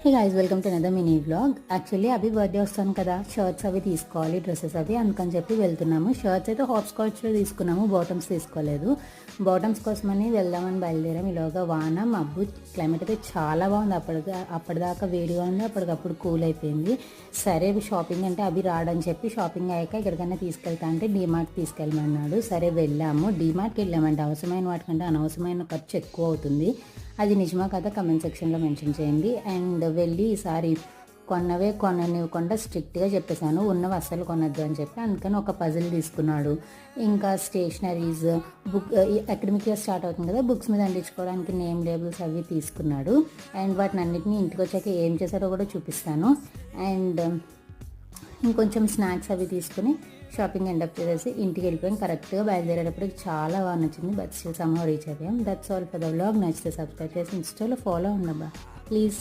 Hey guys, welcome to another mini vlog. Actually అవి birthday వస్తాను కదా, షర్ట్స్ అవి తీసుకోవాలి, డ్రెస్సెస్ అవి, అందుకని చెప్పి వెళ్తున్నాము. షర్ట్స్ అయితే హాప్ స్కాచ్లో తీసుకున్నాము, బాటమ్స్ తీసుకోలేదు. బాటమ్స్ కోసమని వెళ్దామని బయలుదేరాం. ఇలాగా వాన మబ్బు, క్లైమేట్ అయితే చాలా బాగుంది. అప్పటిదాకా వేడిగా ఉంది, అప్పటికప్పుడు కూల్ అయిపోయింది. సరే షాపింగ్ అంటే అవి రాడని చెప్పి షాపింగ్ అయ్యాక ఎక్కడికైనా తీసుకెళ్తా అంటే డీమార్ట్ తీసుకెళ్ళమన్నాడు. సరే వెళ్ళాము. డీమార్ట్కి వెళ్ళామంటే అవసరమైన వాటికంటే అనవసరమైన ఖర్చు ఎక్కువ అవుతుంది. అది నిజమా కదా కమెంట్ సెక్షన్లో మెన్షన్ చేయండి. అండ్ వెళ్ళి ఈసారి కొన్నవే కొననివ్వకుండా స్ట్రిక్ట్గా చెప్పేశాను, ఉన్నవి అస్సలు కొనద్దు అని చెప్పి. అందుకని ఒక పజిల్ తీసుకున్నాడు. ఇంకా stationeries, book academic year start అవుతుంది కదా, బుక్స్ మీద అంటించుకోవడానికి నేమ్ లేబుల్స్ అవి తీసుకున్నాడు. అండ్ వాటిని అన్నింటినీ ఇంటికి వచ్చాక ఏం చేశారో కూడా చూపిస్తాను. అండ్ ఇంకొంచెం స్నాక్స్ అవి తీసుకుని షాపింగ్ ఎండప్ చేసేసి ఇంటికి వెళ్ళిపోయాం. కరెక్ట్గా బయలుదేరేటప్పటికి చాలా బాగా నచ్చింది. బట్ స్టిల్ సమ్హౌ రీచ్ అయిపోయాం. That's all for the vlog. నచ్చితే సబ్స్క్రైబ్ చేసి ఇన్స్టాలో ఫాలో ఉండబ్బా ప్లీజ్.